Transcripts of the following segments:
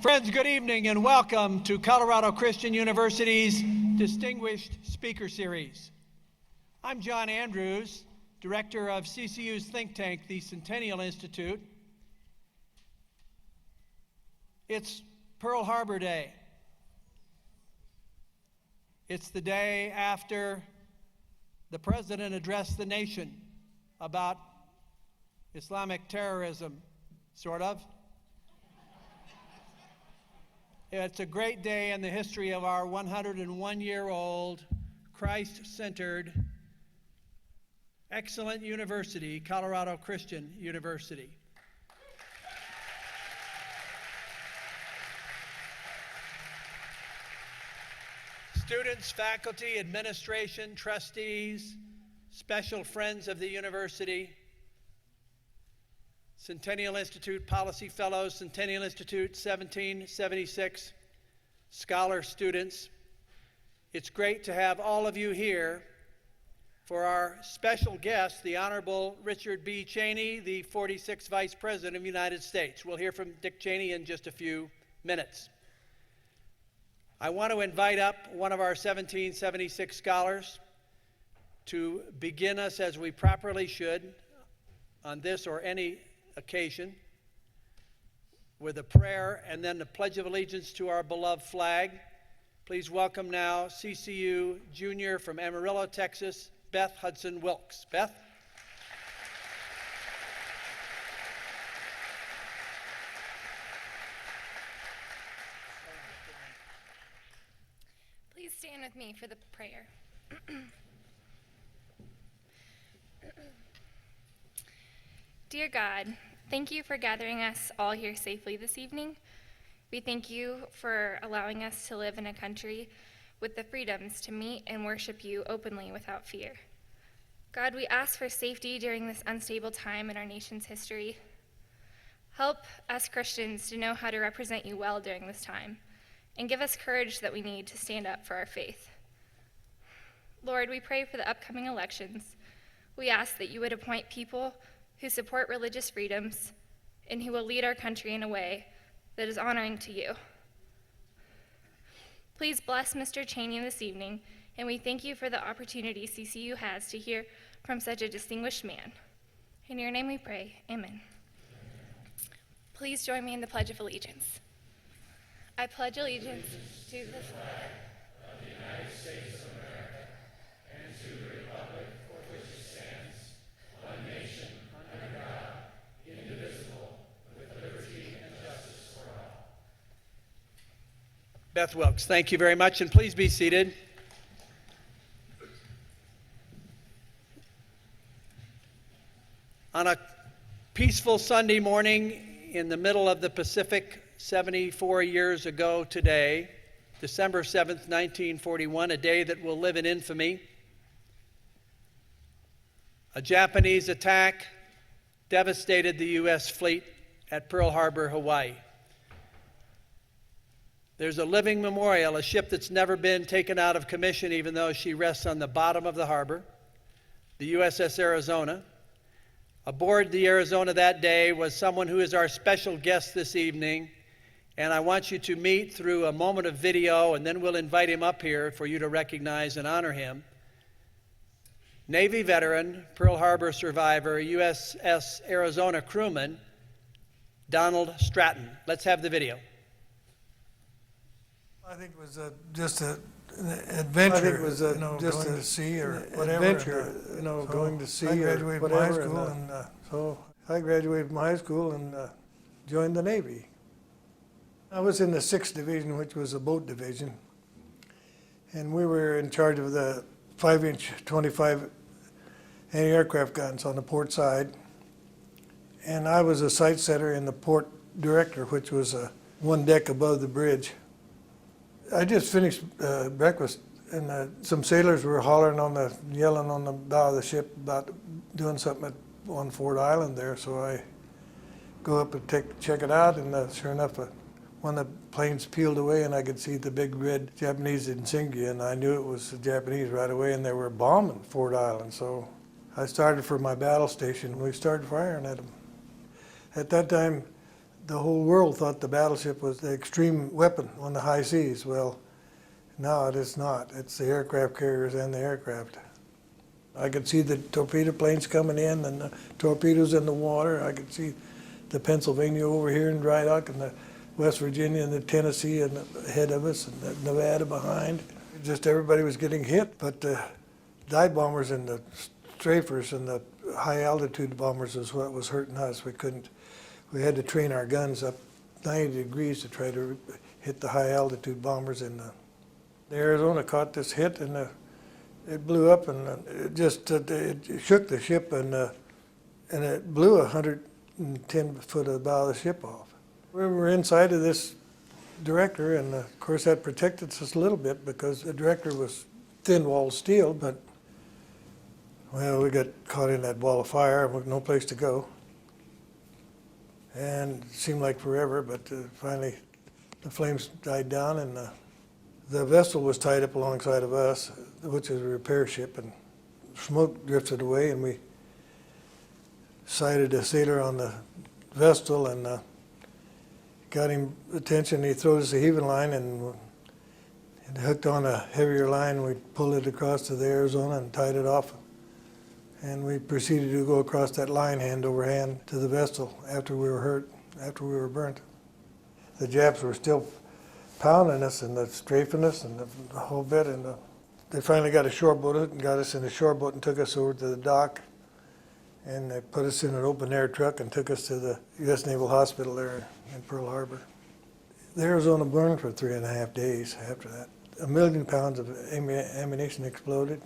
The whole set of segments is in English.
Friends, good evening and welcome to Colorado Christian University's Distinguished Speaker Series. I'm John Andrews, Director of CCU's think tank, the Centennial Institute. It's Pearl Harbor Day. It's the day after the President addressed the nation about Islamic terrorism, sort of. It's a great day in the history of our 101-year-old, Christ-centered, excellent university, Colorado Christian University. Students, faculty, administration, trustees, special friends of the university, Centennial Institute Policy Fellows, Centennial Institute 1776 Scholar students. It's great to have all of you here for our special guest, the Honorable Richard B. Cheney, the 46th Vice President of the United States. We'll hear from Dick Cheney in just a few minutes. I want to invite up one of our 1776 scholars to begin us as we properly should on this or any occasion with a prayer and then the Pledge of Allegiance to our beloved flag. Please welcome now CCU Junior from Amarillo, Texas, Beth Hudson Wilkes. Beth? Please stand with me for the prayer. Dear God, thank you for gathering us all here safely this evening. We thank you for allowing us to live in a country with the freedoms to meet and worship you openly without fear. God, we ask for safety during this unstable time in our nation's history. Help us Christians to know how to represent you well during this time, and give us courage that we need to stand up for our faith. Lord, we pray for the upcoming elections. We ask that you would appoint people who support religious freedoms and who will lead our country in a way that is honoring to you. Please bless Mr. Cheney this evening, and we thank you for the opportunity CCU has to hear from such a distinguished man. In your name we pray, amen. Please join me in the Pledge of Allegiance. I pledge allegiance to the flag of the United States of America and to the republic for which it stands, one nation, under God, indivisible, with liberty and justice for all. Beth Wilkes, thank you very much, and please be seated. On a peaceful Sunday morning in the middle of the Pacific, 74 years ago today, December 7th, 1941, a day that will live in infamy, a Japanese attack devastated the U.S. fleet at Pearl Harbor, Hawaii. There's a living memorial, a ship that's never been taken out of commission, even though she rests on the bottom of the harbor, the USS Arizona. Aboard the Arizona that day was someone who is our special guest this evening, and I want you to meet through a moment of video, and then we'll invite him up here for you to recognize and honor him. Navy veteran, Pearl Harbor survivor, USS Arizona crewman, Donald Stratton. Let's have the video. I think it was just an adventure. I think it was just going to sea or whatever. Adventure, so going to sea or whatever. So I graduated from high school and joined the Navy. I was in the 6th Division, which was a boat division, and we were in charge of the 5-inch 25 anti-aircraft guns on the port side, and I was a sight setter in the port director, which was one deck above the bridge. I just finished breakfast, and some sailors were yelling on the bow of the ship about doing something on Ford Island there, so I go up and check it out, and sure enough, one of the planes peeled away and I could see the big red Japanese insignia, and I knew it was the Japanese right away, and they were bombing Ford Island. So I started for my battle station and we started firing at them. At that time, the whole world thought the battleship was the extreme weapon on the high seas. Well, now it is not. It's the aircraft carriers and the aircraft. I could see the torpedo planes coming in and the torpedoes in the water. I could see the Pennsylvania over here in dry dock and the West Virginia and the Tennessee and ahead of us and the Nevada behind. Just everybody was getting hit, but the dive bombers and the strafers and the high altitude bombers is what was hurting us. We had to train our guns up 90 degrees to try to hit the high altitude bombers. And the Arizona caught this hit and it blew up and it shook the ship and it blew 110 foot of the bow of the ship off. We were inside of this director, and of course that protected us a little bit because the director was thin-walled steel, but well, we got caught in that ball of fire with no place to go. And it seemed like forever, but finally the flames died down and the vessel was tied up alongside of us, which is a repair ship, and smoke drifted away, and we sighted a sailor on the vessel and got him attention. He threw us a heaving line and hooked on a heavier line. We pulled it across to the Arizona and tied it off. And we proceeded to go across that line hand over hand to the vessel after we were hurt, after we were burnt. The Japs were still pounding us and strafing us and the whole bit. And they finally got a shoreboat and got us in a shoreboat and took us over to the dock. And they put us in an open air truck and took us to the U.S. Naval Hospital there in Pearl Harbor. The Arizona burned for 3.5 days after that. 1 million pounds of ammunition exploded,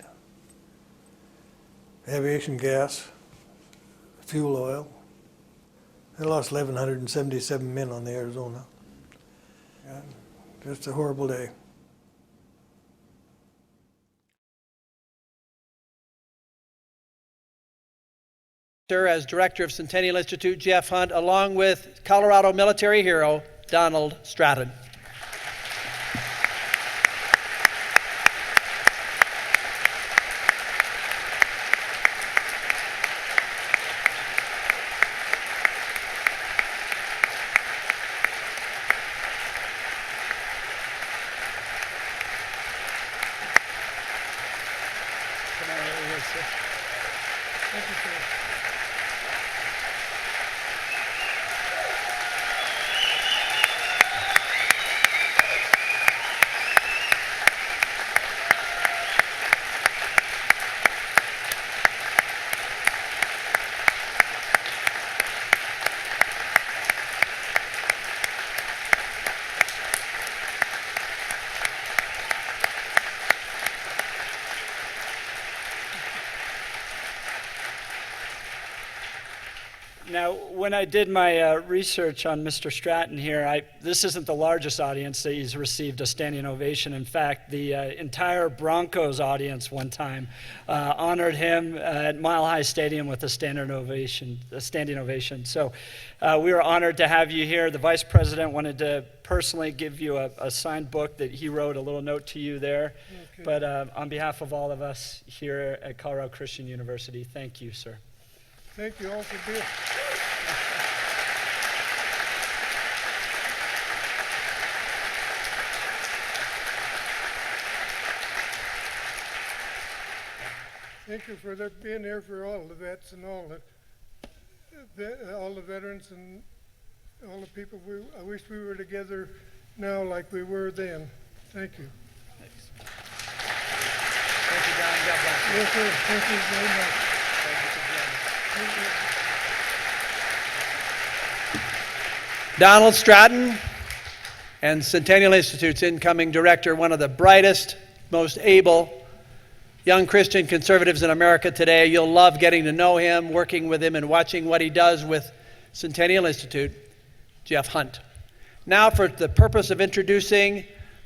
aviation gas, fuel oil. They lost 1,177 men on the Arizona. And just a horrible day. As Director of Centennial Institute, Jeff Hunt, along with Colorado military hero, Donald Stratton. Thank you, sir. Now, when I did my research on Mr. Stratton here, this isn't the largest audience that he's received a standing ovation. In fact, the entire Broncos audience one time honored him at Mile High Stadium with a standing ovation. So we were honored to have you here. The Vice President wanted to personally give you a signed book that he wrote, a little note to you there. Okay. But on behalf of all of us here at Colorado Christian University, thank you, sir. Thank you all for being. Thank you for being there for all the vets and all the veterans and all the people. I wish we were together now like we were then. Thank you. Thanks. Thank you, Don. God bless you. Yes, sir. Thank you very much. Donald Stratton and Centennial Institute's incoming director, one of the brightest, most able young Christian conservatives in America today. You'll love getting to know him, working with him, and watching what he does with Centennial Institute, Jeff Hunt. Now, for the purpose of introducing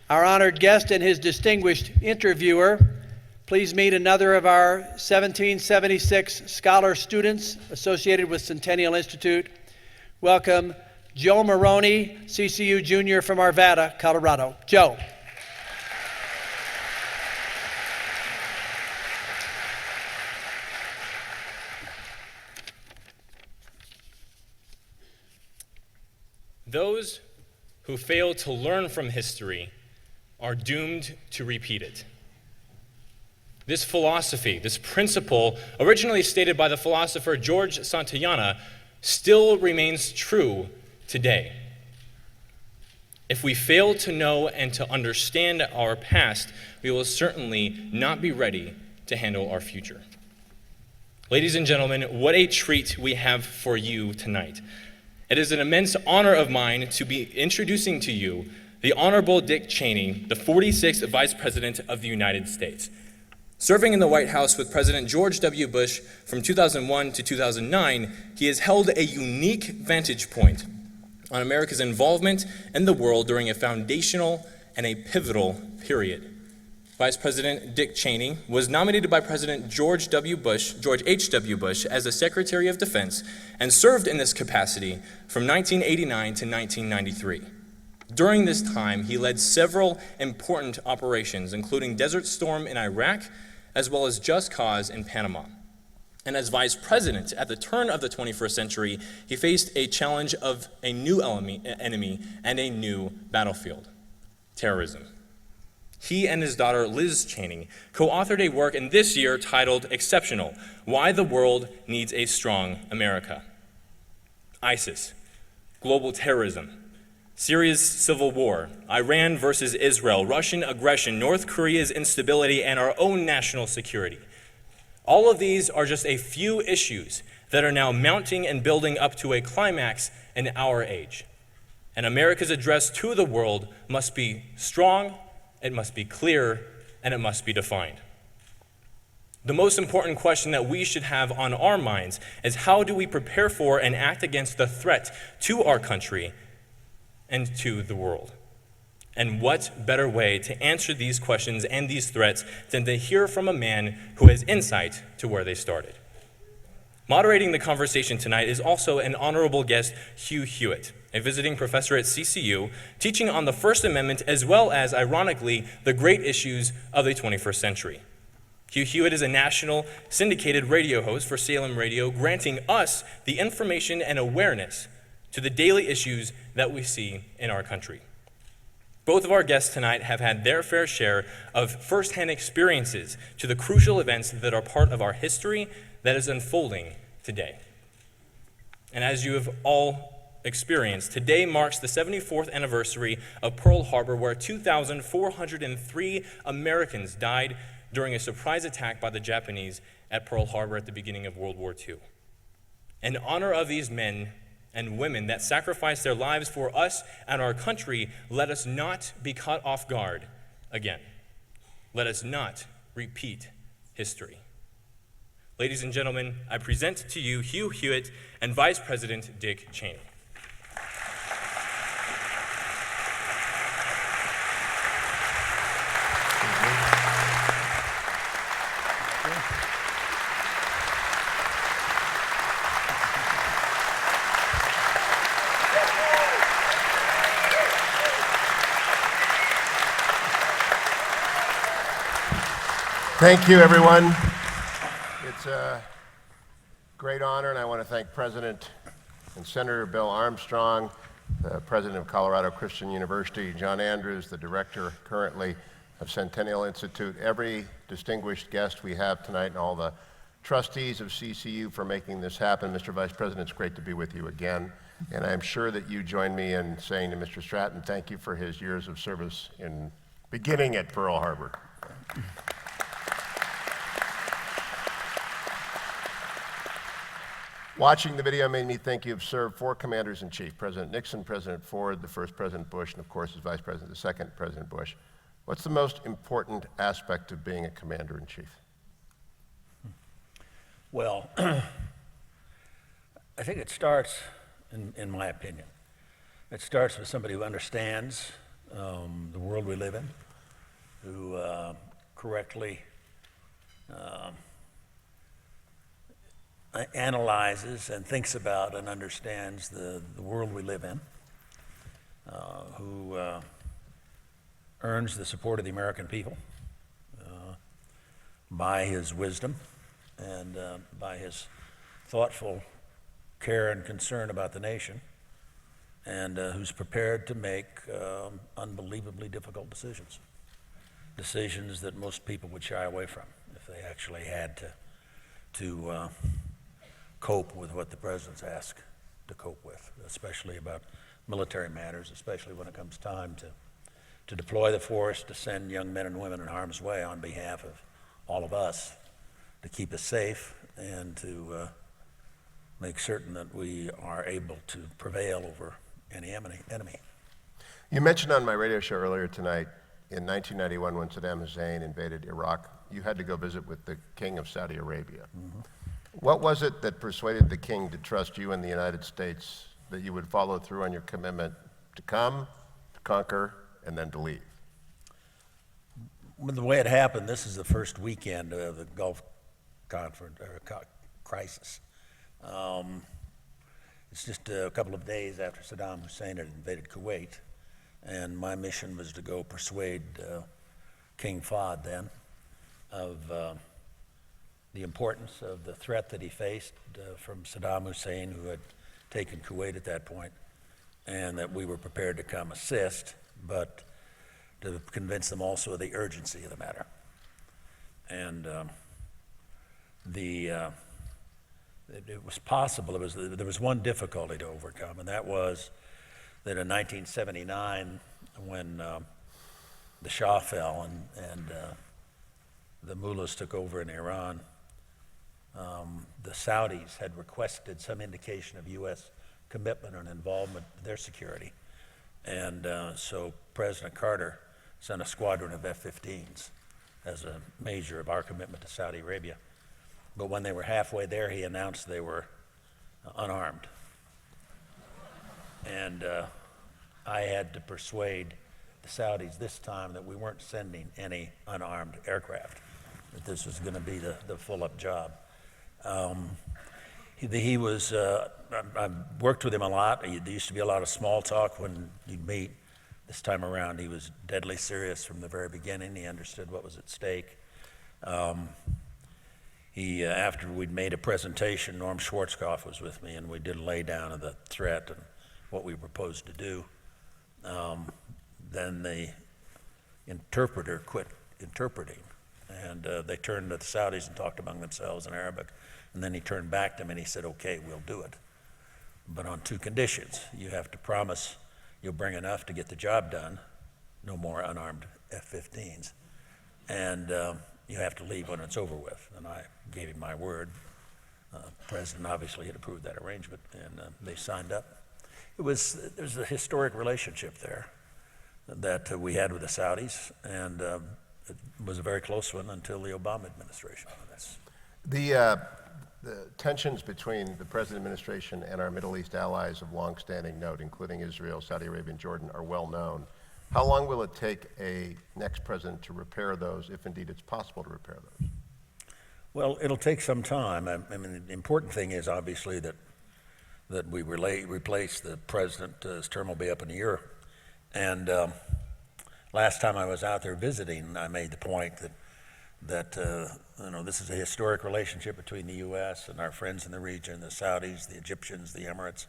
our honored guest and his distinguished interviewer, please meet another of our 1776 scholar students associated with Centennial Institute. Welcome Joe Maroney, CCU Junior from Arvada, Colorado. Joe. Those who fail to learn from history are doomed to repeat it. This philosophy, this principle, originally stated by the philosopher George Santayana, still remains true today. If we fail to know and to understand our past, we will certainly not be ready to handle our future. Ladies and gentlemen, what a treat we have for you tonight. It is an immense honor of mine to be introducing to you the Honorable Dick Cheney, the 46th Vice President of the United States. Serving in the White House with President George W. Bush from 2001 to 2009, he has held a unique vantage point on America's involvement in the world during a foundational and a pivotal period. Vice President Dick Cheney was nominated by President George H.W. Bush as the Secretary of Defense and served in this capacity from 1989 to 1993. During this time, he led several important operations, including Desert Storm in Iraq, as well as Just Cause in Panama. And as Vice President, at the turn of the 21st century, he faced a challenge of a new enemy and a new battlefield: terrorism. He and his daughter, Liz Cheney, co-authored a work in this year titled Exceptional: Why the World Needs a Strong America. ISIS, global terrorism, Syria's civil war, Iran versus Israel, Russian aggression, North Korea's instability, and our own national security. All of these are just a few issues that are now mounting and building up to a climax in our age. And America's address to the world must be strong, it must be clear, and it must be defined. The most important question that we should have on our minds is, how do we prepare for and act against the threat to our country and to the world? And what better way to answer these questions and these threats than to hear from a man who has insight to where they started? Moderating the conversation tonight is also an honorable guest, Hugh Hewitt, a visiting professor at CCU, teaching on the First Amendment as well as, ironically, the great issues of the 21st century. Hugh Hewitt is a national syndicated radio host for Salem Radio, granting us the information and awareness to the daily issues that we see in our country. Both of our guests tonight have had their fair share of firsthand experiences to the crucial events that are part of our history that is unfolding today. And as you have all experienced, today marks the 74th anniversary of Pearl Harbor, where 2,403 Americans died during a surprise attack by the Japanese at Pearl Harbor at the beginning of World War II. In honor of these men and women that sacrificed their lives for us and our country, let us not be caught off guard again. Let us not repeat history. Ladies and gentlemen, I present to you Hugh Hewitt and Vice President Dick Cheney. Thank you, everyone. It's a great honor, and I want to thank President and Senator Bill Armstrong, the President of Colorado Christian University, John Andrews, the Director currently of Centennial Institute, every distinguished guest we have tonight, and all the trustees of CCU for making this happen. Mr. Vice President, it's great to be with you again, and I'm sure that you join me in saying to Mr. Stratton, thank you for his years of service in beginning at Pearl Harbor. Watching the video made me think you've served 4 commanders-in-chief: President Nixon, President Ford, the first President Bush, and of course, as Vice President, the second President Bush. What's the most important aspect of being a commander-in-chief? Well, I think it starts, in my opinion, it starts with somebody who understands the world we live in, who correctly analyzes and thinks about and understands the world we live in, who earns the support of the American people by his wisdom and by his thoughtful care and concern about the nation, and who's prepared to make unbelievably difficult decisions that most people would shy away from if they actually had to cope with what the president's asked to cope with, especially about military matters, especially when it comes time to deploy the force, to send young men and women in harm's way on behalf of all of us, to keep us safe and to make certain that we are able to prevail over any enemy. You mentioned on my radio show earlier tonight, in 1991, when Saddam Hussein invaded Iraq, you had to go visit with the King of Saudi Arabia. Mm-hmm. What was it that persuaded the king to trust you and the United States that you would follow through on your commitment to come, to conquer, and then to leave? Well, the way it happened, this is the first weekend of the Gulf crisis. It's just a couple of days after Saddam Hussein had invaded Kuwait, and my mission was to go persuade King Fahd then of the importance of the threat that he faced from Saddam Hussein, who had taken Kuwait at that point, and that we were prepared to come assist, but to convince them also of the urgency of the matter. And it was possible. There was one difficulty to overcome, and that was that in 1979, when the Shah fell and the mullahs took over in Iran, the Saudis had requested some indication of U.S. commitment and involvement in their security. And so President Carter sent a squadron of F-15s as a measure of our commitment to Saudi Arabia. But when they were halfway there, he announced they were unarmed. And I had to persuade the Saudis this time that we weren't sending any unarmed aircraft, that this was going to be the full-up job. He was, I worked with him a lot. There used to be a lot of small talk when you'd meet. This time around, he was deadly serious from the very beginning. He understood what was at stake. After we'd made a presentation, Norm Schwarzkopf was with me, and we did a laydown of the threat and what we proposed to do. Then the interpreter quit interpreting, and they turned to the Saudis and talked among themselves in Arabic. And then he turned back to me and he said, "Okay, we'll do it, but on two conditions. You have to promise you'll bring enough to get the job done, no more unarmed F-15s, and you have to leave when it's over with." And I gave him my word. The president obviously had approved that arrangement, and they signed up. There's a historic relationship there that we had with the Saudis, and it was a very close one until the Obama administration. The tensions between the present administration and our Middle East allies of longstanding note, including Israel, Saudi Arabia, and Jordan, are well known. How long will it take a next president to repair those, if indeed it's possible to repair those? Well, it'll take some time. I mean, the important thing is obviously that we replace the president. His term will be up in a year. And last time I was out there visiting, I made the point that this is a historic relationship between the U.S. and our friends in the region, the Saudis, the Egyptians, the Emirates,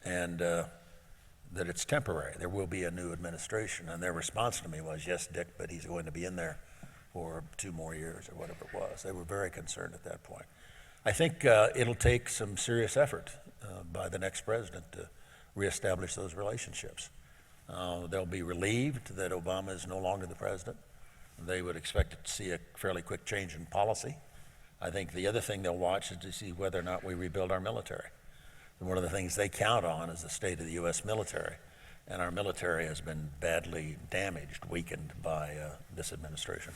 and that it's temporary. There will be a new administration. And their response to me was, "Yes, Dick, but he's going to be in there for 2 more years," or whatever it was. They were very concerned at that point. I think it'll take some serious effort by the next president to reestablish those relationships. They'll be relieved that Obama is no longer the president. They would expect to see a fairly quick change in policy. I think the other thing they'll watch is to see whether or not we rebuild our military. And one of the things they count on is the state of the U.S. military. And our military has been badly damaged, weakened by this administration.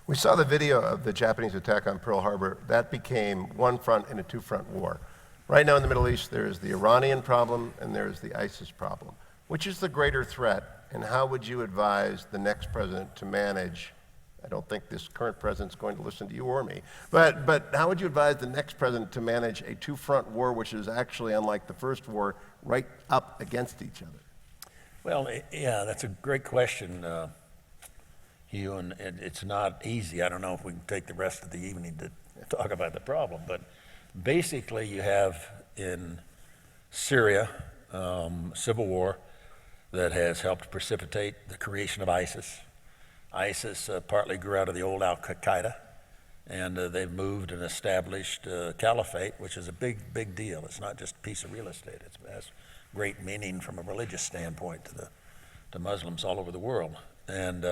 We saw the video of the Japanese attack on Pearl Harbor. That became one front in a two-front war. Right now in the Middle East, there's the Iranian problem and there's the ISIS problem. Which is the greater threat, and how would you advise the next president to manage? I don't think this current president's going to listen to you or me, but how would you advise the next president to manage a two-front war, which is actually, unlike the first war, right up against each other? Well, yeah, that's a great question, Hugh, and it's not easy. I don't know if we can take the rest of the evening to talk about the problem, but basically you have in Syria civil war that has helped precipitate the creation of ISIS. ISIS partly grew out of the old Al-Qaeda, and they've moved and established caliphate, which is a big deal. It's not just a piece of real estate. It has great meaning from a religious standpoint to Muslims all over the world. And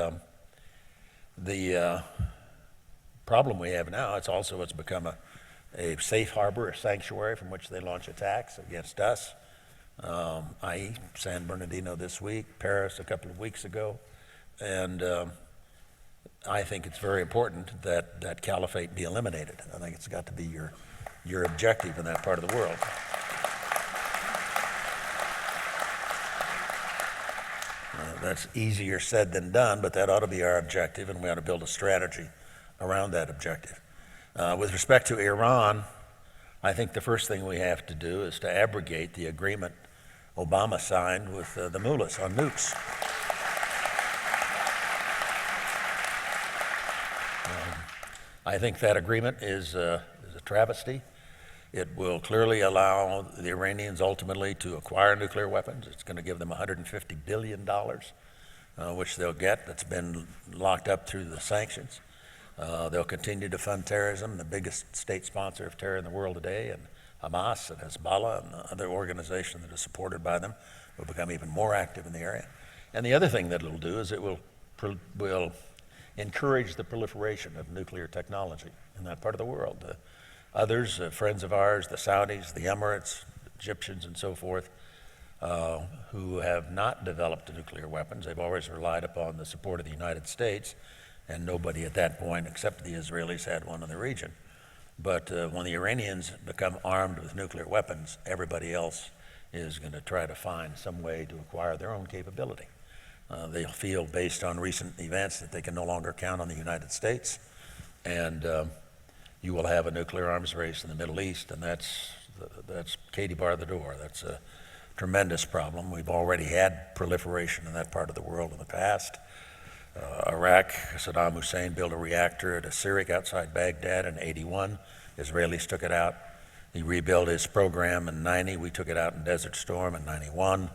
the problem we have now, it's become a safe harbor, a sanctuary from which they launch attacks against us, i.e. San Bernardino this week, Paris a couple of weeks ago. And I think it's very important that that caliphate be eliminated. I think it's got to be your objective in that part of the world. That's easier said than done, but that ought to be our objective, and we ought to build a strategy around that objective. With respect to Iran, I think the first thing we have to do is to abrogate the agreement Obama signed with the mullahs on nukes. I think that agreement is a travesty. It will clearly allow the Iranians ultimately to acquire nuclear weapons. It's going to give them $150 billion, which they'll get. That's been locked up through the sanctions. They'll continue to fund terrorism, the biggest state sponsor of terror in the world today, and Hamas and Hezbollah and other organizations that are supported by them will become even more active in the area. And the other thing that it'll do is it will encourage the proliferation of nuclear technology in that part of the world. Others, friends of ours, the Saudis, the Emirates, the Egyptians, and so forth, who have not developed nuclear weapons, they've always relied upon the support of the United States, and nobody at that point, except the Israelis, had one in the region. But when the Iranians become armed with nuclear weapons, everybody else is going to try to find some way to acquire their own capability. They'll feel, based on recent events, that they can no longer count on the United States, and you will have a nuclear arms race in the Middle East, and that's Katie bar the door. That's a tremendous problem. We've already had proliferation in that part of the world in the past. Iraq, Saddam Hussein built a reactor at a Syriac outside Baghdad in '81. Israelis took it out. He rebuilt his program in '90. We took it out in Desert Storm in '91.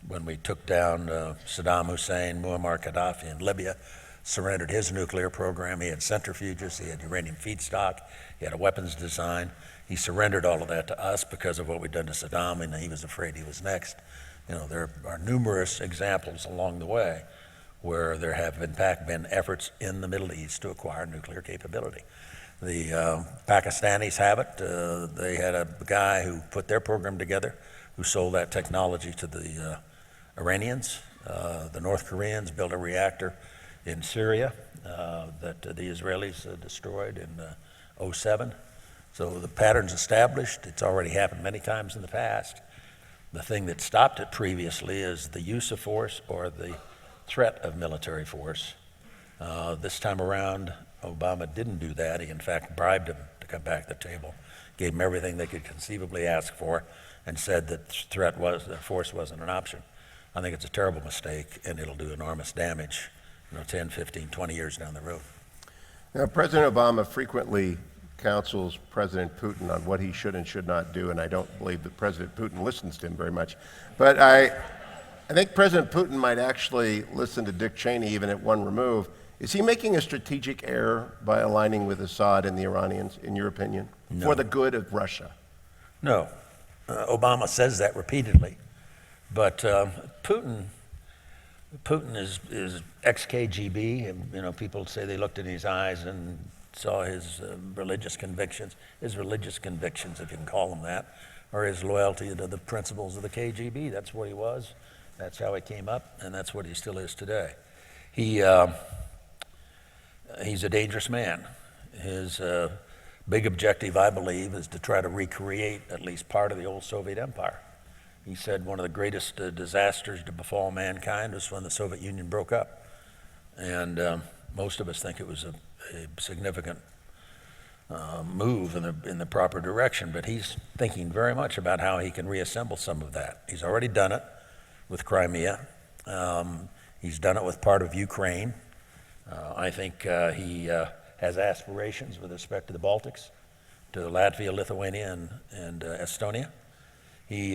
When we took down Saddam Hussein, Muammar Gaddafi in Libya surrendered his nuclear program. He had centrifuges, he had uranium feedstock, he had a weapons design. He surrendered all of that to us because of what we'd done to Saddam, and he was afraid he was next. You know, there are numerous examples along the way where there have in fact been efforts in the Middle East to acquire nuclear capability. The Pakistanis have it. They had a guy who put their program together who sold that technology to the Iranians. The North Koreans built a reactor in Syria that the Israelis destroyed in '07. So the pattern's established. It's already happened many times in the past. The thing that stopped it previously is the use of force or the threat of military force. This time around, Obama didn't do that. He in fact bribed him to come back to the table, gave him everything they could conceivably ask for, and said that force wasn't an option. I think it's a terrible mistake, and it'll do enormous damage, 10, 15, 20 years down the road. Now, President Obama frequently counsels President Putin on what he should and should not do, and I don't believe that President Putin listens to him very much. But I think President Putin might actually listen to Dick Cheney even at one remove. Is he making a strategic error by aligning with Assad and the Iranians, in your opinion, No. for the good of Russia? No. Obama says that repeatedly. But Putin is ex-KGB, and people say they looked in his eyes and saw his religious convictions, if you can call them that, or his loyalty to the principles of the KGB. That's what he was. That's how he came up, and that's what he still is today. He's a dangerous man. His big objective, I believe, is to try to recreate at least part of the old Soviet empire. He said one of the greatest disasters to befall mankind was when the Soviet Union broke up. And most of us think it was a significant move in the proper direction, but he's thinking very much about how he can reassemble some of that. He's already done it with Crimea. He's done it with part of Ukraine. I think he has aspirations with respect to the Baltics, to Latvia, Lithuania, and Estonia. He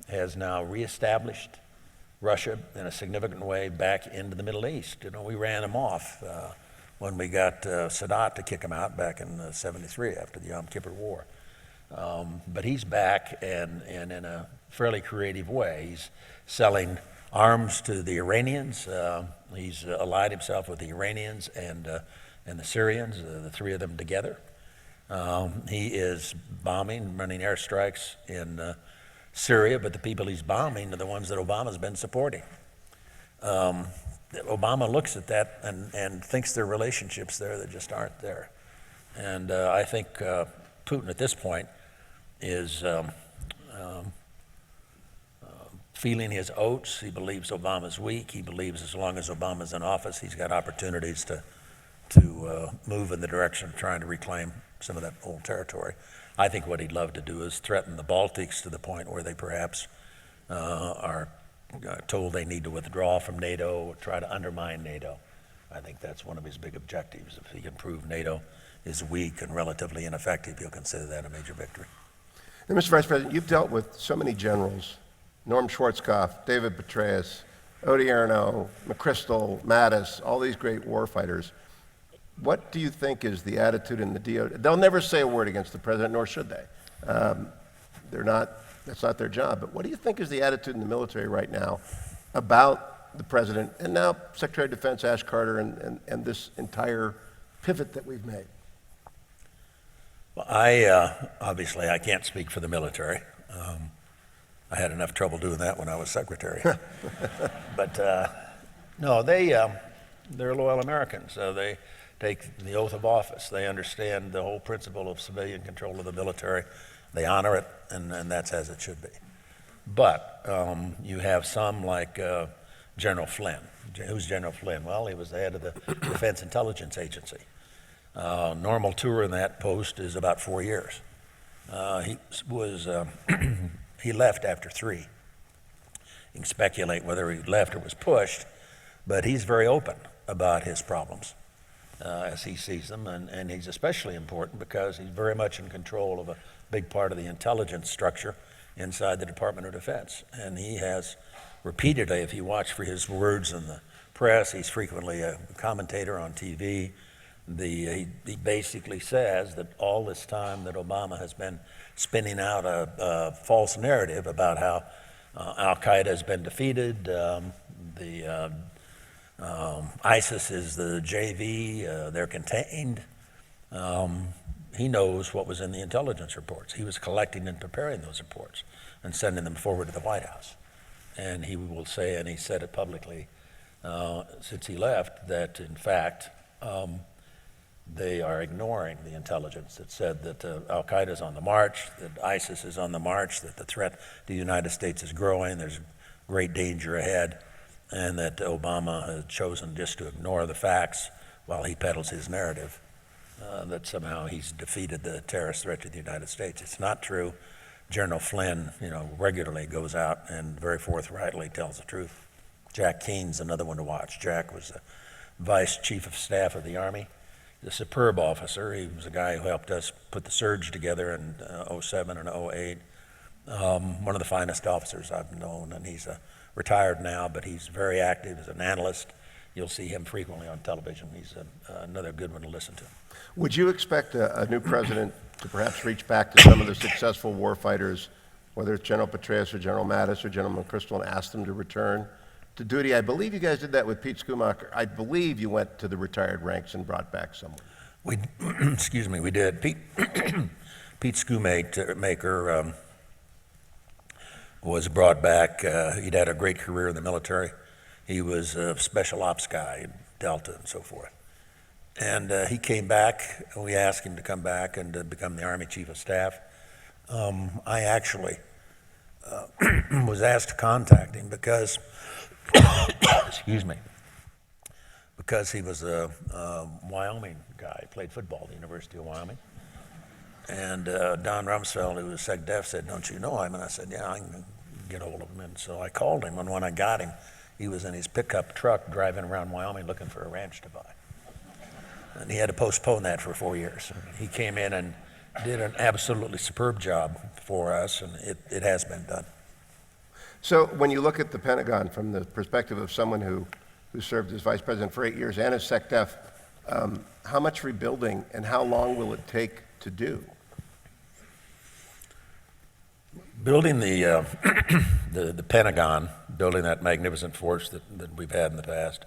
has now reestablished Russia in a significant way back into the Middle East. You know, we ran him off when we got Sadat to kick him out back in '73 after the Yom Kippur War. But he's back and in a fairly creative way. He's selling arms to the Iranians. He's allied himself with the Iranians and the Syrians, the three of them together. He is bombing, running airstrikes in Syria, but the people he's bombing are the ones that Obama's been supporting. Obama looks at that and thinks there are relationships there that just aren't there. And I think Putin at this point is feeling his oats. He believes Obama's weak. He believes as long as Obama's in office, he's got opportunities to move in the direction of trying to reclaim some of that old territory. I think what he'd love to do is threaten the Baltics to the point where they perhaps are told they need to withdraw from NATO or try to undermine NATO. I think that's one of his big objectives. If he can prove NATO is weak and relatively ineffective, he'll consider that a major victory. Now, Mr. Vice President, you've dealt with so many generals, Norm Schwarzkopf, David Petraeus, Odierno, McChrystal, Mattis, all these great warfighters. What do you think is the attitude in the DOD? They'll never say a word against the president, nor should they. That's not their job. But what do you think is the attitude in the military right now about the president and now Secretary of Defense Ash Carter and this entire pivot that we've made? Well, obviously I can't speak for the military. I had enough trouble doing that when I was secretary. But no, they're loyal Americans. They take the oath of office. They understand the whole principle of civilian control of the military. They honor it, and that's as it should be. But you have some like General Flynn. Who's General Flynn? Well, he was the head of the Defense Intelligence Agency. Normal tour in that post is about 4 years. He left after 3. You can speculate whether he left or was pushed, but he's very open about his problems as he sees them, and he's especially important because he's very much in control of a big part of the intelligence structure inside the Department of Defense. And he has repeatedly, if you watch for his words in the press, he's frequently a commentator on TV. He basically says that all this time that Obama has been spinning out a false narrative about how Al-Qaeda has been defeated, ISIS is the JV, they're contained. He knows what was in the intelligence reports. He was collecting and preparing those reports and sending them forward to the White House. And he will say, and he said it publicly since he left, that in fact they are ignoring the intelligence that said that Al-Qaeda is on the march, that ISIS is on the march, that the threat to the United States is growing, there's great danger ahead, and that Obama has chosen just to ignore the facts while he peddles his narrative that somehow he's defeated the terrorist threat to the United States. It's not true. General Flynn, regularly goes out and very forthrightly tells the truth. Jack Keene's another one to watch. Jack was the Vice Chief of Staff of the Army, the superb officer. He was a guy who helped us put the surge together in '07 and '08. One of the finest officers I've known, and he's retired now, but he's very active as an analyst. You'll see him frequently on television. He's another good one to listen to. Would you expect a new president to perhaps reach back to some of the successful warfighters, whether it's General Petraeus or General Mattis or General McChrystal, and ask them to return to duty? I believe you guys did that with Pete Schumacher. I believe you went to the retired ranks and brought back someone. We did. Pete Schumacher was brought back. He'd had a great career in the military. He was a special ops guy in Delta and so forth. And he came back, and we asked him to come back and to become the Army Chief of Staff. I actually was asked to contact him because, because he was a Wyoming guy, played football at the University of Wyoming. And Don Rumsfeld, who was SecDef, said, "Don't you know him?" And I said, "Yeah, I can get hold of him." And so I called him, and when I got him, he was in his pickup truck driving around Wyoming looking for a ranch to buy. And he had to postpone that for 4 years. He came in and did an absolutely superb job for us, and it has been done. So when you look at the Pentagon from the perspective of someone who served as vice president for 8 years and is SecDef, how much rebuilding and how long will it take to do? Building the the Pentagon, building that magnificent force that we've had in the past,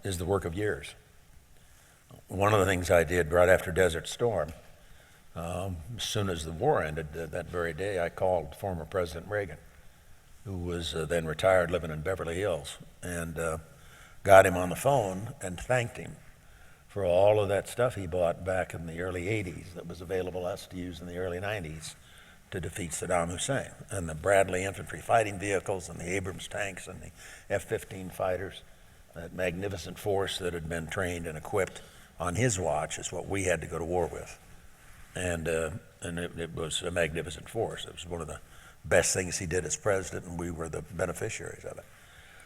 is the work of years. One of the things I did right after Desert Storm, as soon as the war ended, that very day, I called former President Reagan, who was then retired, living in Beverly Hills, and got him on the phone and thanked him for all of that stuff he bought back in the early 80s that was available to us to use in the early 90s to defeat Saddam Hussein, and the Bradley infantry fighting vehicles and the Abrams tanks and the F-15 fighters. That magnificent force that had been trained and equipped on his watch is what we had to go to war with. And it was a magnificent force. It was one of the best things he did as president, and we were the beneficiaries of it.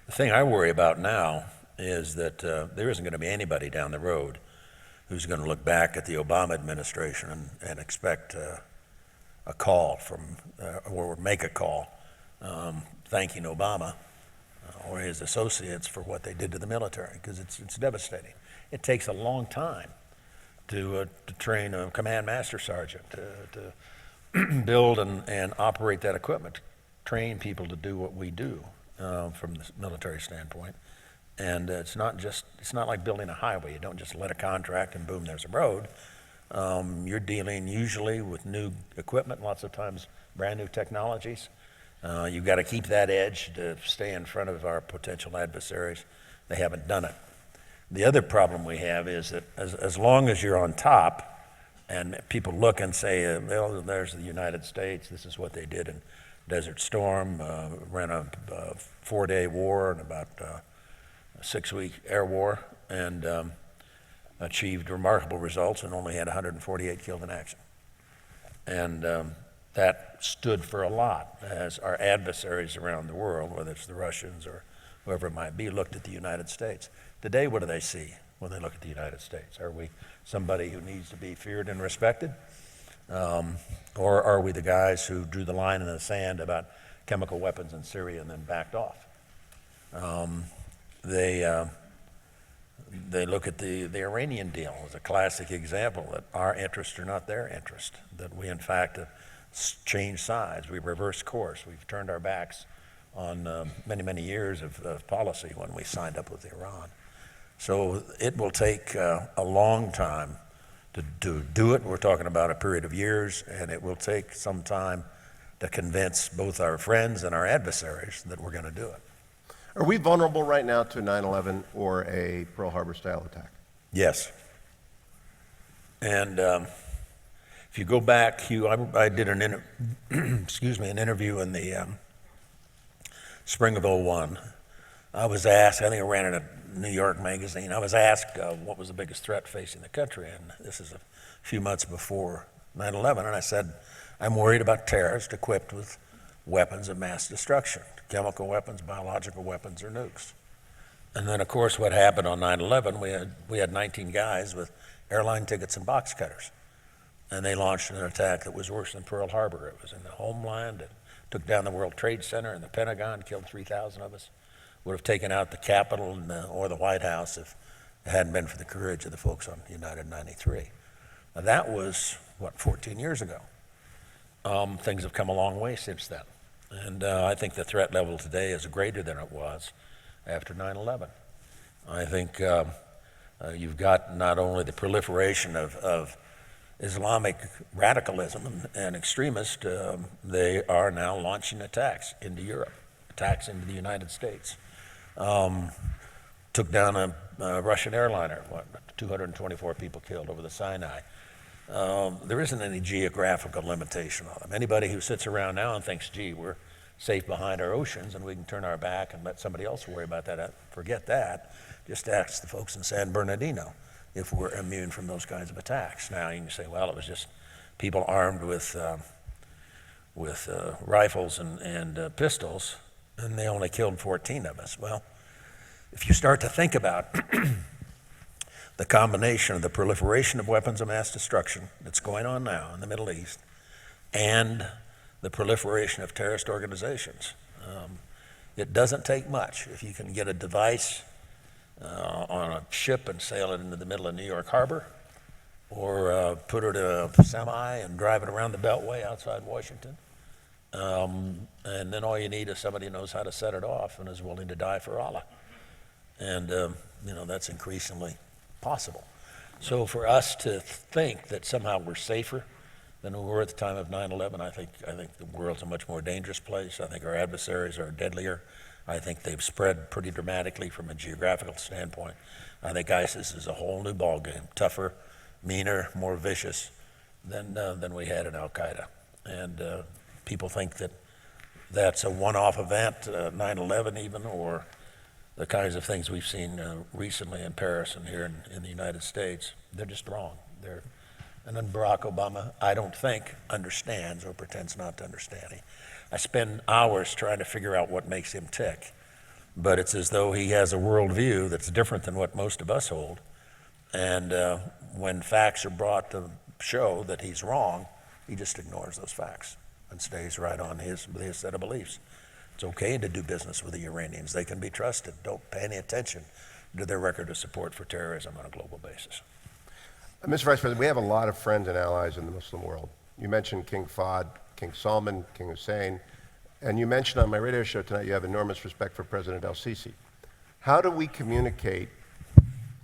The thing I worry about now is that there isn't going to be anybody down the road who's going to look back at the Obama administration and expect a call from, or make a call thanking Obama or his associates for what they did to the military, because it's devastating. It takes a long time to train a command master sergeant, to build and operate that equipment, to train people to do what we do from the military standpoint. And it's not like building a highway. You don't just let a contract and boom, there's a road. You're dealing usually with new equipment, lots of times brand new technologies. You've got to keep that edge to stay in front of our potential adversaries. They haven't done it. The other problem we have is that as long as you're on top and people look and say, well, there's the United States, this is what they did in Desert Storm, ran a 4-day war and about a 6-week air war, and achieved remarkable results and only had 148 killed in action. And that stood for a lot as our adversaries around the world, whether it's the Russians or whoever it might be, looked at the United States. Today, what do they see when they look at the United States? Are we somebody who needs to be feared and respected? Or are we the guys who drew the line in the sand about chemical weapons in Syria and then backed off? They look at the Iranian deal as a classic example that our interests are not their interest, that we in fact have changed sides, we've reversed course, we've turned our backs on many, many years of policy when we signed up with Iran. So it will take a long time to do it. We're talking about a period of years, and it will take some time to convince both our friends and our adversaries that we're going to do it. Are we vulnerable right now to 9/11 or a Pearl Harbor style attack? Yes. And if you go back, Hugh, I did an interview in the spring of '01. I was asked, I think I ran in a New York magazine, I was asked what was the biggest threat facing the country, and this is a few months before 9/11, and I said, I'm worried about terrorists equipped with weapons of mass destruction, chemical weapons, biological weapons, or nukes. And then, of course, what happened on 9/11, we had 19 guys with airline tickets and box cutters, and they launched an attack that was worse than Pearl Harbor. It was in the homeland. It took down the World Trade Center and the Pentagon, killed 3,000 of us. Would have taken out the Capitol or the White House if it hadn't been for the courage of the folks on United 93. Now, that was, 14 years ago. Things have come a long way since then. And I think the threat level today is greater than it was after 9/11. I think you've got not only the proliferation of Islamic radicalism and extremists, they are now launching attacks into Europe, attacks into the United States. Took down a Russian airliner, 224 people killed over the Sinai. There isn't any geographical limitation on them. Anybody who sits around now and thinks, gee, we're safe behind our oceans and we can turn our back and let somebody else worry about that, forget that. Just ask the folks in San Bernardino if we're immune from those kinds of attacks. Now you can say, well, it was just people armed with rifles and pistols, and they only killed 14 of us. Well, if you start to think about the combination of the proliferation of weapons of mass destruction that's going on now in the Middle East and the proliferation of terrorist organizations. It doesn't take much. If you can get a device on a ship and sail it into the middle of New York Harbor, or put it in a semi and drive it around the Beltway outside Washington, and then all you need is somebody who knows how to set it off and is willing to die for Allah. And that's increasingly possible. So for us to think that somehow we're safer than we were at the time of 9/11, I think the world's a much more dangerous place. I think our adversaries are deadlier. I think they've spread pretty dramatically from a geographical standpoint. I think ISIS is a whole new ballgame, tougher, meaner, more vicious than we had in Al-Qaeda. And people think that that's a one-off event, 9/11 even, or the kinds of things we've seen recently in Paris and here in the United States. They're just wrong. And then Barack Obama, I don't think, understands or pretends not to understand. I spend hours trying to figure out what makes him tick, but it's as though he has a worldview that's different than what most of us hold. And when facts are brought to show that he's wrong, he just ignores those facts and stays right on his set of beliefs. It's okay to do business with the Iranians. They can be trusted. Don't pay any attention to their record of support for terrorism on a global basis. Mr. Vice President, we have a lot of friends and allies in the Muslim world. You mentioned King Fahd, King Salman, King Hussein, and you mentioned on my radio show tonight you have enormous respect for President al-Sisi. How do we communicate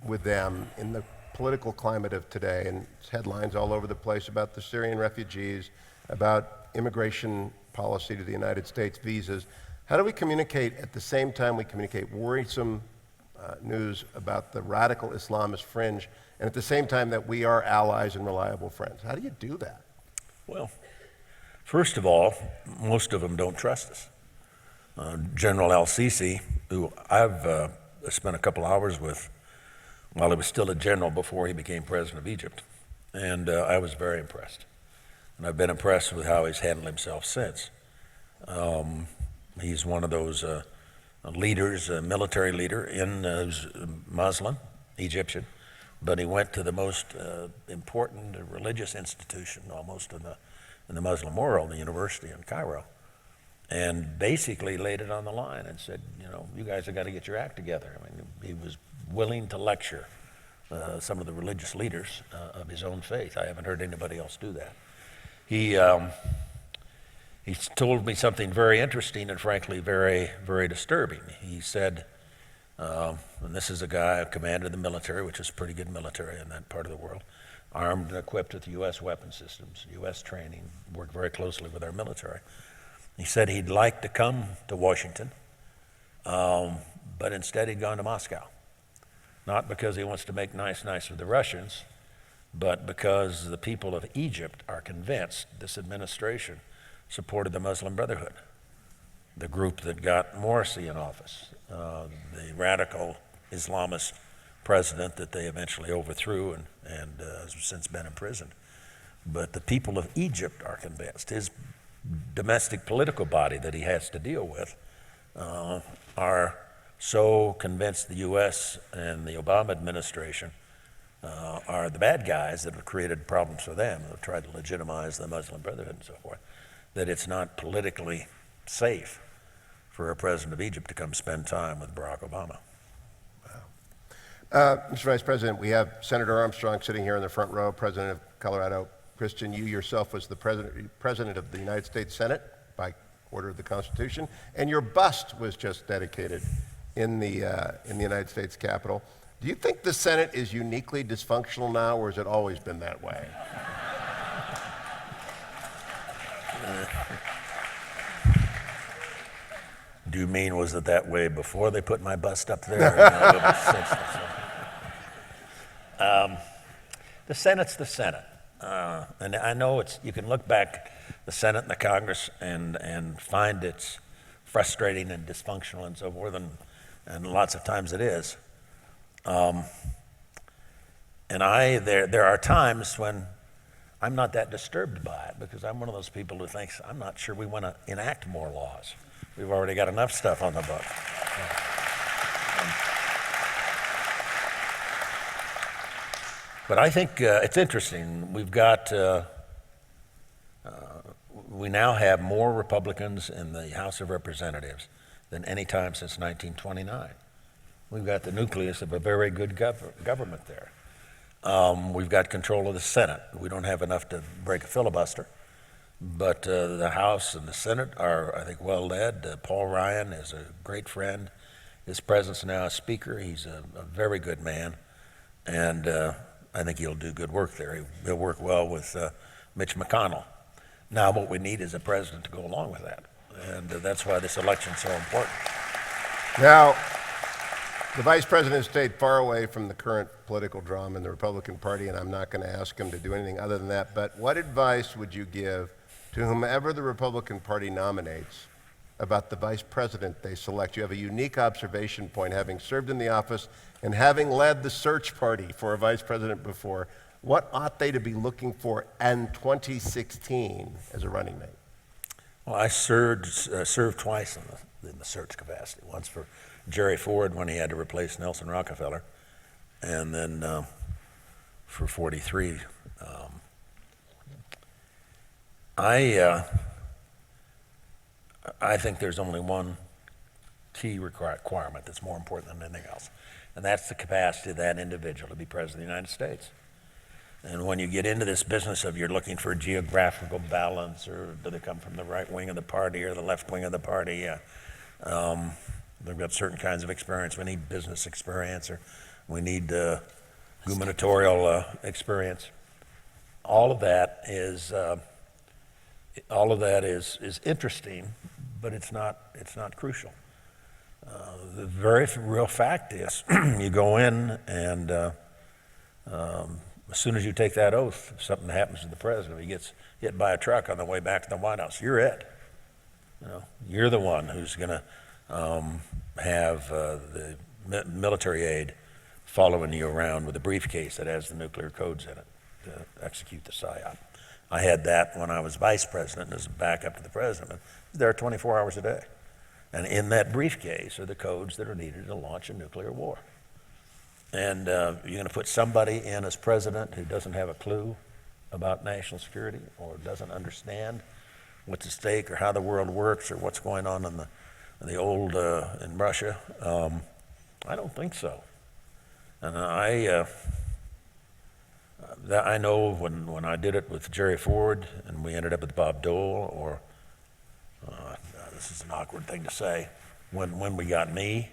with them in the political climate of today? And it's headlines all over the place about the Syrian refugees, about immigration policy to the United States, visas. How do we communicate at the same time we communicate worrisome news about the radical Islamist fringe, and at the same time that we are allies and reliable friends? How do you do that? Well, first of all, most of them don't trust us. General al-Sisi, who I've spent a couple hours with while he was still a general before he became president of Egypt, and I was very impressed. And I've been impressed with how he's handled himself since. He's one of those leaders, a military leader who's Muslim, Egyptian, but he went to the most important religious institution almost in the Muslim world, the university in Cairo, and basically laid it on the line and said, you guys have got to get your act together. I mean, he was willing to lecture some of the religious leaders of his own faith. I haven't heard anybody else do that. He told me something very interesting and frankly very, very disturbing. He said, and this is a guy who commanded the military, which is pretty good military in that part of the world, armed and equipped with U.S. weapon systems, U.S. training, worked very closely with our military. He said he'd like to come to Washington, but instead he'd gone to Moscow. Not because he wants to make nice with the Russians, but because the people of Egypt are convinced this administration supported the Muslim Brotherhood, the group that got Morsi in office, the radical Islamist president that they eventually overthrew and has since been imprisoned. But the people of Egypt are convinced. His domestic political body that he has to deal with are so convinced the U.S. and the Obama administration are the bad guys that have created problems for them, that have tried to legitimize the Muslim Brotherhood and so forth, that it's not politically safe for a president of Egypt to come spend time with Barack Obama. Mr. Vice President, we have Senator Armstrong sitting here in the front row, President of Colorado. Christian, you yourself was the President of the United States Senate by order of the Constitution, and your bust was just dedicated in the United States Capitol. Do you think the Senate is uniquely dysfunctional now, or has it always been that way? Do you mean, was it that way before they put my bust up there? Or now since the Senate's the Senate. And I know you can look back the Senate and the Congress and find it's frustrating and dysfunctional and so forth, and lots of times it is. And there are times when I'm not that disturbed by it, because I'm one of those people who thinks, I'm not sure we want to enact more laws. We've already got enough stuff on the book. But I think it's interesting. We now have more Republicans in the House of Representatives than any time since 1929. We've got the nucleus of a very good government there. We've got control of the Senate. We don't have enough to break a filibuster, but the House and the Senate are, I think, well led. Paul Ryan is a great friend. His presence now as Speaker, he's a very good man, and I think he'll do good work there. He'll work well with Mitch McConnell. Now what we need is a president to go along with that, and that's why this election's so important. Now, the Vice President stayed far away from the current political drama in the Republican Party, and I'm not going to ask him to do anything other than that, but what advice would you give to whomever the Republican Party nominates about the Vice President they select? You have a unique observation point, having served in the office and having led the search party for a Vice President before. What ought they to be looking for in 2016 as a running mate? Well, I served twice in the search capacity. Once for Jerry Ford when he had to replace Nelson Rockefeller, and then for 43. I think there's only one key requirement that's more important than anything else, and that's the capacity of that individual to be President of the United States. And when you get into this business of you're looking for geographical balance, or do they come from the right wing of the party or the left wing of the party, they've got certain kinds of experience. We need business experience, or we need gubernatorial experience. All of that is interesting, but it's not crucial. The very real fact is, you go in and as soon as you take that oath, if something happens to the president, he gets hit by a truck on the way back to the White House, you're it. You're the one who's going to have the military aide following you around with a briefcase that has the nuclear codes in it to execute the PSYOP. I had that when I was vice president as a backup to the president. I was there 24 hours a day. And in that briefcase are the codes that are needed to launch a nuclear war. And you're going to put somebody in as president who doesn't have a clue about national security, or doesn't understand what's at stake, or how the world works, or what's going on in the old in Russia. I don't think so. And I know when I did it with Jerry Ford, and we ended up with Bob Dole, or this is an awkward thing to say, when we got me.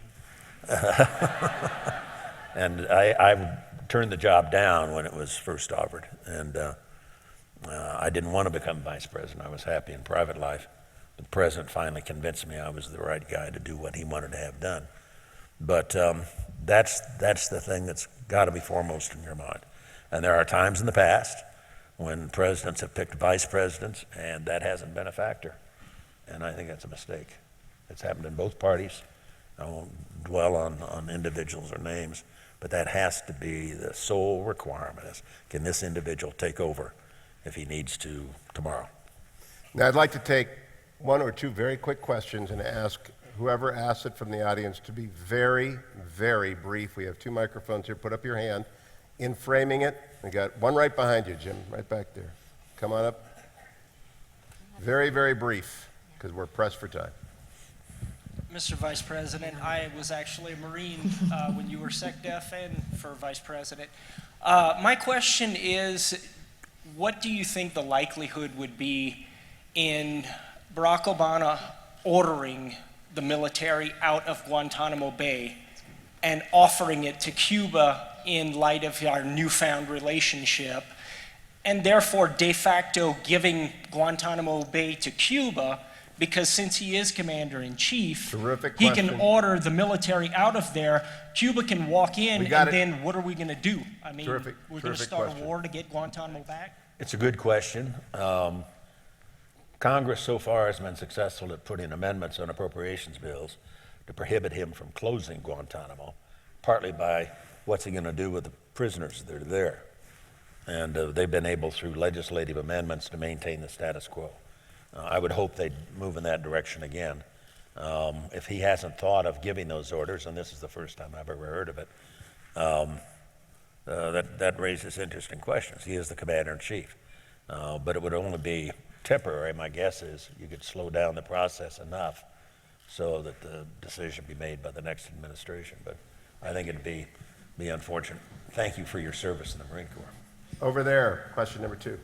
And I turned the job down when it was first offered, and I didn't want to become vice president. I was happy in private life. The president finally convinced me I was the right guy to do what he wanted to have done. But that's the thing that's got to be foremost in your mind. And there are times in the past when presidents have picked vice presidents, and that hasn't been a factor. And I think that's a mistake. It's happened in both parties. I won't dwell on individuals or names, but that has to be the sole requirement is, can this individual take over if he needs to tomorrow? Now, I'd like to take one or two very quick questions and ask whoever asks it from the audience to be very, very brief. We have two microphones here. Put up your hand. In framing it, we got one right behind you, Jim, right back there. Come on up. Very, very brief, because we're pressed for time. Mr. Vice President, I was actually a Marine when you were SecDef and for Vice President. My question is, what do you think the likelihood would be in Barack Obama ordering the military out of Guantanamo Bay and offering it to Cuba in light of our newfound relationship, and therefore de facto giving Guantanamo Bay to Cuba? Because since he is commander-in-chief, he can order the military out of there. Cuba can walk in, and then what are we going to do? I mean, we're going to start a war to get Guantanamo back? It's a good question. Congress so far has been successful at putting amendments on appropriations bills to prohibit him from closing Guantanamo, partly by what's he going to do with the prisoners that are there. And they've been able, through legislative amendments, to maintain the status quo. I would hope they'd move in that direction again. If he hasn't thought of giving those orders, and this is the first time I've ever heard of it, that raises interesting questions. He is the commander-in-chief. But it would only be temporary. My guess is you could slow down the process enough so that the decision be made by the next administration. But I think it'd be unfortunate. Thank you for your service in the Marine Corps. Over there, question number 2.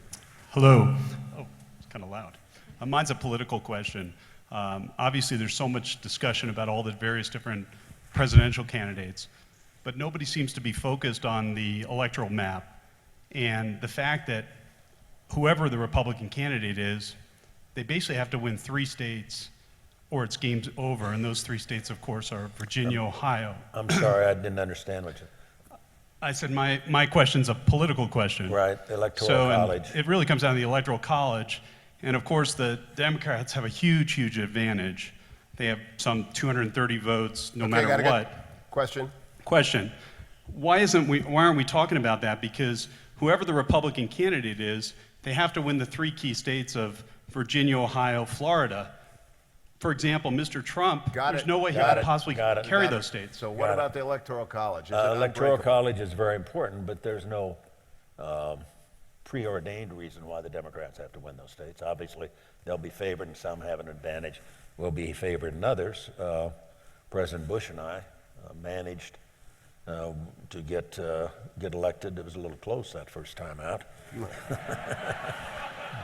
Hello. Oh, it's kind of loud. Mine's a political question. Obviously, there's so much discussion about all the various different presidential candidates, but nobody seems to be focused on the electoral map and the fact that whoever the Republican candidate is, they basically have to win 3 states or it's game's over. And those 3 states, of course, are Virginia, Ohio. I'm sorry, I didn't understand what you... I said my question's a political question. Right, Electoral So College. it really comes down to the Electoral College. And of course, the Democrats have a huge, huge advantage. They have some 230 votes, no matter what. Question. Question: why aren't we talking about that? Because whoever the Republican candidate is, they have to win the 3 key states of Virginia, Ohio, Florida. For example, Mr. Trump, there's no way he could possibly carry those states. So what about the Electoral College? Is it Electoral unbreakable? College is very important, but there's no preordained reason why the Democrats have to win those states. Obviously, they'll be favored and some have an advantage. We'll be favored in others. President Bush and I managed to get elected. It was a little close that first time out.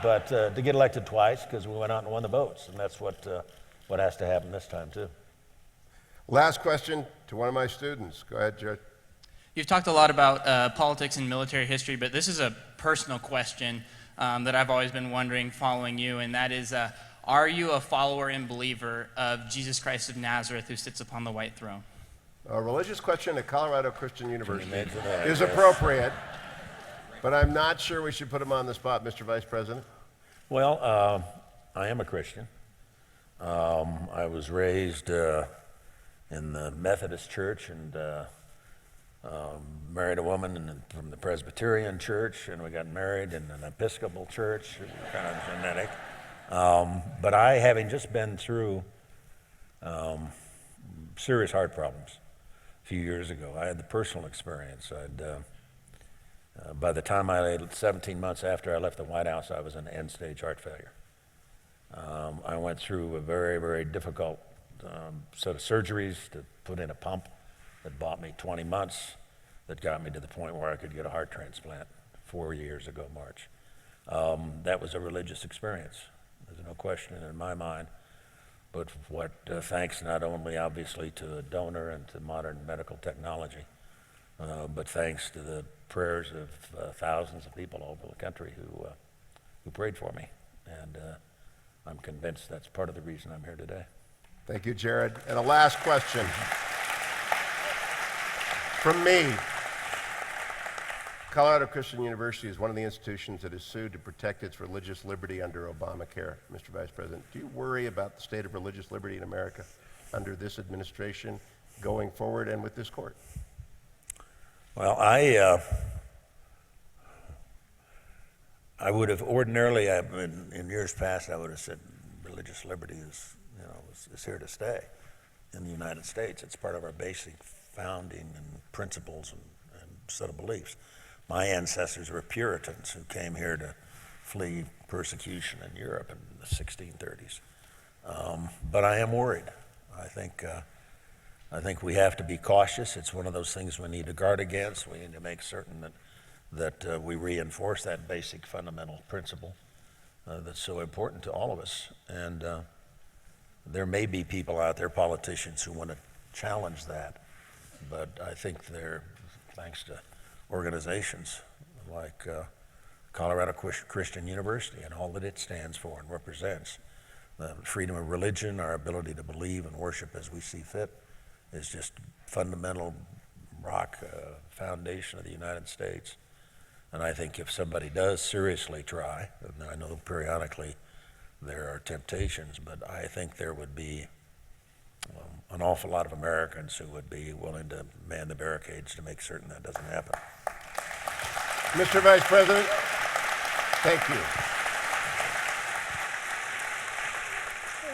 But to get elected twice because we went out and won the votes, and that's what has to happen this time too. Last question to one of my students. Go ahead, Jared. You've talked a lot about politics and military history, but this is a personal question that I've always been wondering following you, and that is, are you a follower and believer of Jesus Christ of Nazareth who sits upon the white throne? A religious question at Colorado Christian University Imagine that, is yes. appropriate, but I'm not sure we should put him on the spot, Mr. Vice President. Well, I am a Christian. I was raised in the Methodist Church and married a woman from the Presbyterian Church, and we got married in an Episcopal church, kind of genetic. But I, having just been through serious heart problems a few years ago, I had the personal experience. By the time 17 months after I left the White House, I was in end-stage heart failure. I went through a very, very difficult set of surgeries to put in a pump that bought me 20 months, that got me to the point where I could get a heart transplant 4 years ago, March. That was a religious experience. There's no question in my mind, but what thanks not only obviously to a donor and to modern medical technology, but thanks to the prayers of thousands of people all over the country who prayed for me. And I'm convinced that's part of the reason I'm here today. Thank you, Jared. And a last question from me. Colorado Christian University is one of the institutions that is sued to protect its religious liberty under Obamacare. Mr. Vice President, do you worry about the state of religious liberty in America under this administration going forward and with this court? Well, I would have ordinarily, in years past, I would have said religious liberty is here to stay in the United States. It's part of our basic founding and principles and set of beliefs. My ancestors were Puritans who came here to flee persecution in Europe in the 1630s. But I am worried. I think we have to be cautious. It's one of those things we need to guard against. We need to make certain that we reinforce that basic fundamental principle that's so important to all of us. And there may be people out there, politicians, who want to challenge that. But I think they're, thanks to organizations like Colorado Christian University and all that it stands for and represents, the freedom of religion, our ability to believe and worship as we see fit, is just fundamental rock foundation of the United States. And I think if somebody does seriously try, and I know periodically there are temptations, but I think there would be an awful lot of Americans who would be willing to man the barricades to make certain that doesn't happen. Mr. Vice President, thank you.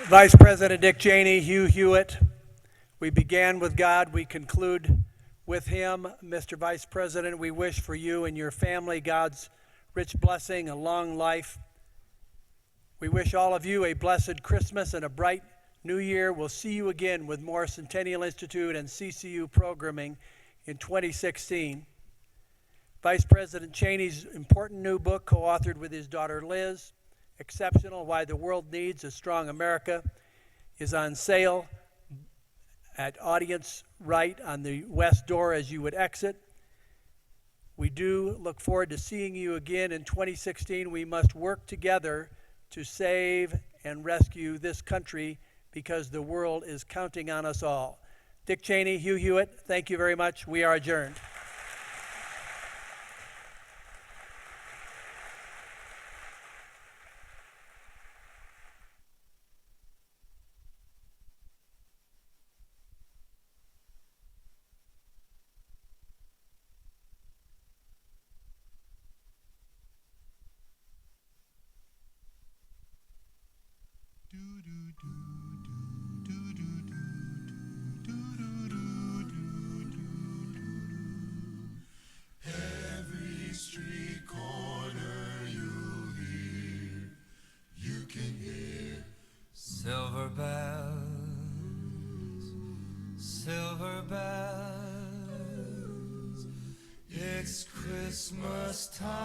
Vice President Dick Cheney, Hugh Hewitt, we began with God, we conclude With him, Mr. Vice President, we wish for you and your family God's rich blessing and long life. We wish all of you a blessed Christmas and a bright New Year. We'll see you again with more Centennial Institute and CCU programming in 2016. Vice President Cheney's important new book, co-authored with his daughter Liz, Exceptional: Why the World Needs a Strong America, is on sale at audience right on the west door as you would exit. We do look forward to seeing you again in 2016. We must work together to save and rescue this country because the world is counting on us all. Dick Cheney, Hugh Hewitt, thank you very much. We are adjourned. Every street corner you'll hear, you can hear silver bells, silver bells. It's Christmas time.